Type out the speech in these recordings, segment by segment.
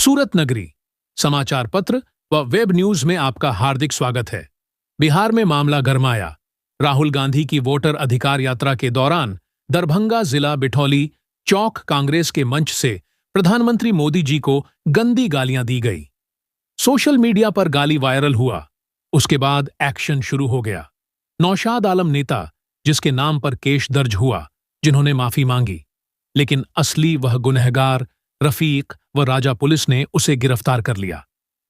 सूरत नगरी समाचार पत्र व वेब न्यूज में आपका हार्दिक स्वागत है। बिहार में मामला गरमाया। राहुल गांधी की वोटर अधिकार यात्रा के दौरान दरभंगा जिला बिठौली चौक कांग्रेस के मंच से प्रधानमंत्री मोदी जी को गंदी गालियां दी गई। सोशल मीडिया पर गाली वायरल हुआ। उसके बाद एक्शन शुरू हो गया। नौशाद आलम नेता, जिसके नाम पर केस दर्ज हुआ, जिन्होंने माफी मांगी, लेकिन असली वह गुनहगार रफीक व राजा पुलिस ने उसे गिरफ्तार कर लिया।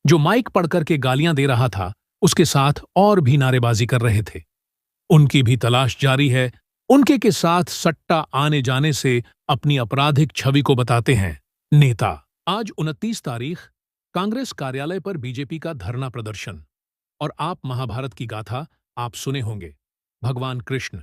जो माइक पढ़कर के गालियां दे रहा था, उसके साथ और भी नारेबाजी कर रहे थे। उनकी भी तलाश जारी है। उनके के साथ सट्टा आने जाने से अपनी आपराधिक छवि को बताते हैं नेता। आज 29 तारीख कांग्रेस कार्यालय पर बीजेपी का धरना प्रदर्शन। और आप महाभारत की गाथा आप सुने होंगे। भगवान कृष्ण,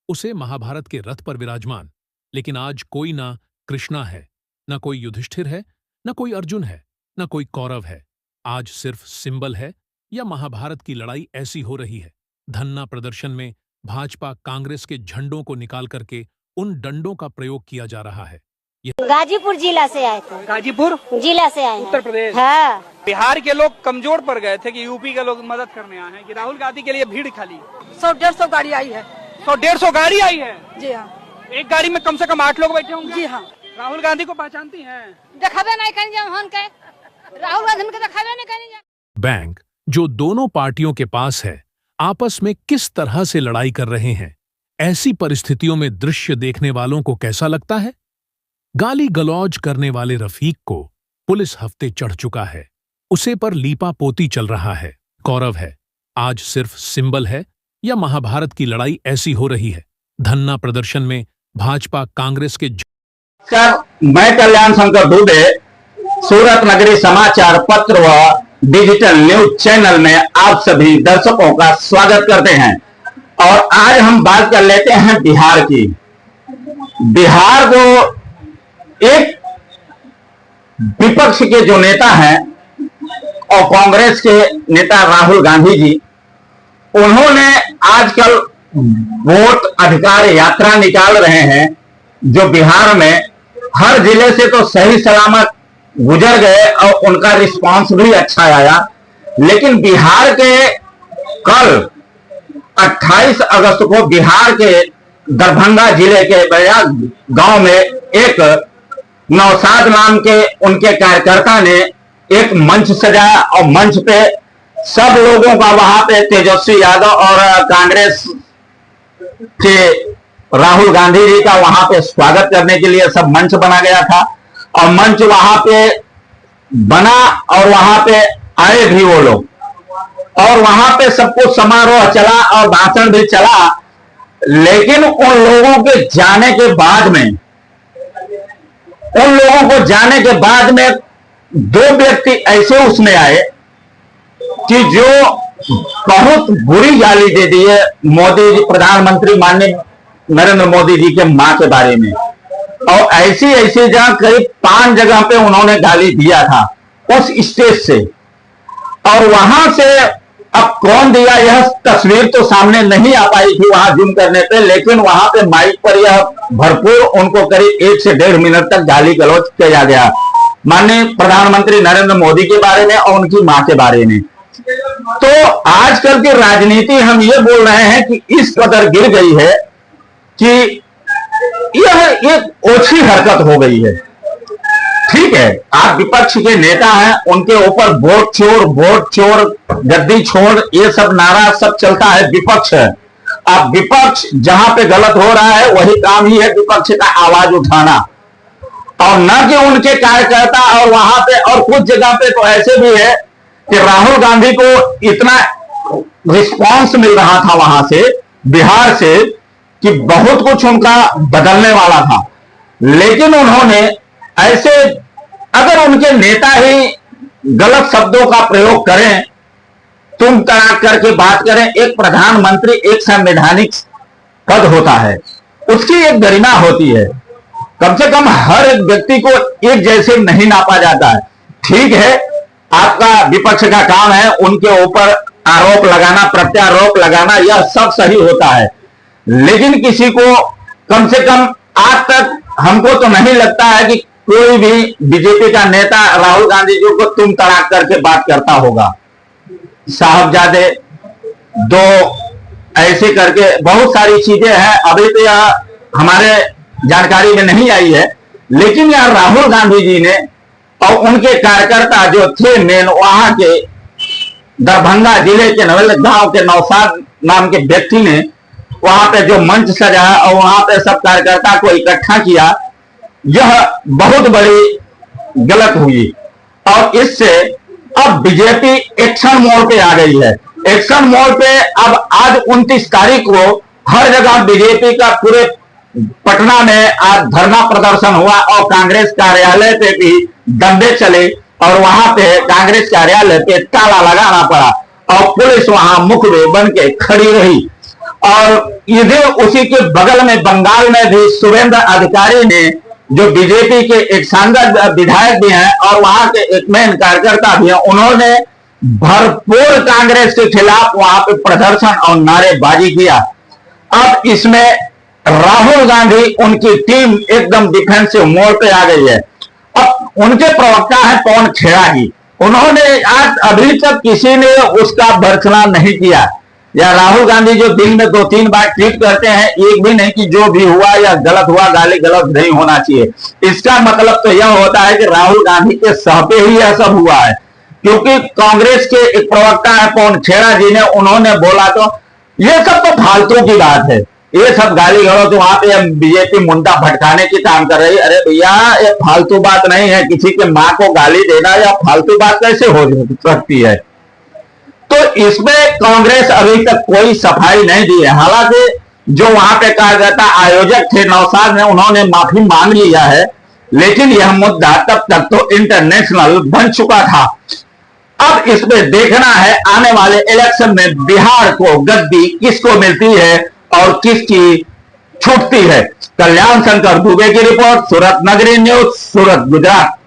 उसे महाभारत के रथ पर विराजमान, लेकिन आज कोई ना कृष्णा है, न कोई युधिष्ठिर है, न कोई अर्जुन है, न कोई कौरव है। आज सिर्फ सिंबल है या महाभारत की लड़ाई ऐसी हो रही है। धरना प्रदर्शन में भाजपा कांग्रेस के झंडों को निकाल करके उन डंडों का प्रयोग किया जा रहा है। गाजीपुर जिला से आए थे। गाजीपुर जिला से आए हैं। उत्तर प्रदेश। हाँ। बिहार के लोग कमजोर पड़ गए थे कि यूपी के लोग मदद करने आए हैं कि राहुल गांधी के लिए भीड़ खाली 100-150 गाड़ी आई है। 100-150 गाड़ी आई है। जी हाँ। एक गाड़ी में कम से कम 8 लोग बैठे होंगे। जी हाँ। राहुल गांधी को पहचानती हैं? दिखावे नहीं करेंगे हम के राहुल गांधी के दिखावे नहीं करेंगे। बैंक जो दोनों पार्टियों के पास है, आपस में किस तरह से लड़ाई कर रहे हैं। ऐसी परिस्थितियों में दृश्य देखने वालों को कैसा लगता है? गाली गलौज करने वाले रफीक को पुलिस हफ्ते चढ़ चुका है। उसे पर लीपा पोती चल रहा है। कौरव है। आज सिर्फ सिंबल है या महाभारत की लड़ाई ऐसी हो रही है। धरना प्रदर्शन में भाजपा कांग्रेस के मैं कल्याण शंकर दुबे, सूरत नगरी समाचार पत्र व डिजिटल न्यूज चैनल में आप सभी दर्शकों का स्वागत करते हैं। और आज हम बात कर लेते हैं बिहार की। बिहार को एक विपक्ष के जो नेता हैं और कांग्रेस के नेता राहुल गांधी जी, उन्होंने आजकल वोट अधिकार यात्रा निकाल रहे हैं, जो बिहार में हर जिले से तो सही सलामत गुजर गए और उनका रिस्पांस भी अच्छा आया। लेकिन बिहार के कल 28 अगस्त को बिहार के दरभंगा जिले के बया गांव में एक नौशाद नाम के उनके कार्यकर्ता ने एक मंच सजाया और मंच पे सब लोगों का वहां पे तेजस्वी यादव और कांग्रेस के राहुल गांधी जी का वहां पे स्वागत करने के लिए सब मंच बना गया था। और मंच वहां पे बना और वहां पे आए भी वो लोग, और वहां पे सब कुछ समारोह चला और भाषण भी चला। लेकिन उन लोगों के जाने के बाद में दो व्यक्ति ऐसे उसमें आए कि जो बहुत बुरी गाली दे दी है मोदी जी, प्रधानमंत्री माननीय नरेंद्र मोदी जी के मां के बारे में। और ऐसी जगह करीब 5 जगह पे उन्होंने गाली दिया था उस स्टेज से। और वहां से अब कौन दिया यह तस्वीर तो सामने नहीं आ पाई थी वहां जूम करने पे, लेकिन वहां पे माइक पर यह भरपूर उनको करीब 1 से 1.5 मिनट तक गाली गलौज किया गया माननीय प्रधानमंत्री नरेंद्र मोदी के बारे में और उनकी मां के बारे में। तो आजकल की राजनीति हम ये बोल रहे हैं कि इस कदर गिर गई है कि यह एक ओछी हरकत हो गई है। ठीक है, आप विपक्ष के नेता हैं, उनके ऊपर वोट चोर, गद्दी छोड़, ये सब नारा सब चलता है, विपक्ष है। अब विपक्ष जहां पे गलत हो रहा है वही काम ही है विपक्ष का आवाज उठाना, और न कि उनके कार्यकर्ता। और वहां पे और कुछ जगह पे तो ऐसे भी है कि राहुल गांधी को इतना रिस्पांस मिल रहा था वहां से, बिहार से, कि बहुत कुछ उनका बदलने वाला था। लेकिन उन्होंने ऐसे, अगर उनके नेता ही गलत शब्दों का प्रयोग करें, तुम तड़ाक करके बात करें, एक प्रधानमंत्री एक संवैधानिक पद होता है, उसकी एक गरिमा होती है। कम से कम हर एक व्यक्ति को एक जैसे नहीं नापा जाता है। ठीक है, आपका विपक्ष का काम है उनके ऊपर आरोप लगाना, प्रत्यारोप लगाना, यह सब सही होता है। लेकिन किसी को कम से कम आज तक हमको तो नहीं लगता है कि कोई भी बीजेपी का नेता राहुल गांधी जी को तुम तड़ाक करके बात करता होगा। साहबजादे दो ऐसे करके बहुत सारी चीजें हैं, अभी तो यह हमारे जानकारी में नहीं आई है, लेकिन यह राहुल गांधी जी ने और उनके कार्यकर्ता जो थे मेन वहां के दरभंगा जिले के नवेल गांव के नौसाद नाम के व्यक्ति ने वहां पे जो मंच सजाया और वहां पे सब कार्यकर्ता को इकट्ठा किया, यह बहुत बड़ी गलत हुई। और इससे अब बीजेपी एक्शन मोड पे आ गई है। एक्शन मोड पे अब आज 29 तारीख को हर जगह बीजेपी का पूरे पटना में आज धरना प्रदर्शन हुआ और कांग्रेस कार्यालय पे भी दंगे चले और वहां पे कांग्रेस कार्यालय पे ताला लगाना पड़ा और पुलिस वहां मुखबिर बन के खड़ी रही। और इधर उसी के बगल में बंगाल में भी शुभेंद्र अधिकारी ने, जो बीजेपी के एक सांसद विधायक भी हैं और वहां के एक मेन कार्यकर्ता भी हैं, उन्होंने भरपूर कांग्रेस के खिलाफ वहां पे प्रदर्शन और नारेबाजी किया। अब इसमें राहुल गांधी उनकी टीम एकदम डिफेंसिव मोड पे आ गई है। अब उनके प्रवक्ता है पवन खेड़ा जी, उन्होंने आज अभी तक किसी ने उसका भर्त्सना नहीं किया। या राहुल गांधी जो दिन में 2-3 बार ट्वीट करते हैं, एक भी नहीं कि जो भी हुआ या गलत हुआ, गाली गलत नहीं होना चाहिए। इसका मतलब तो यह होता है कि राहुल गांधी के सहपे ही यह सब हुआ है, क्योंकि कांग्रेस के एक प्रवक्ता है पवन खेड़ा जी ने, उन्होंने बोला तो ये सब तो फालतू की बात है, ये सब गाली गलौज तो वहां पे बीजेपी मुंडा भटकाने की काम कर रही है। अरे भैया, ये फालतू बात नहीं है, किसी के माँ को गाली देना या फालतू बात कैसे हो सकती है। तो इसमें कांग्रेस अभी तक कोई सफाई नहीं दी है। हालांकि जो वहां पे कार्यकर्ता आयोजक थे नौसाद में, उन्होंने माफी मांग लिया है, लेकिन यह मुद्दा तब तक तो इंटरनेशनल बन चुका था। अब इसमें देखना है आने वाले इलेक्शन में बिहार को गद्दी किसको मिलती है और किसकी छूटती है। कल्याण शंकर दुबे की रिपोर्ट, सूरत नगरी न्यूज, सूरत, गुजरात।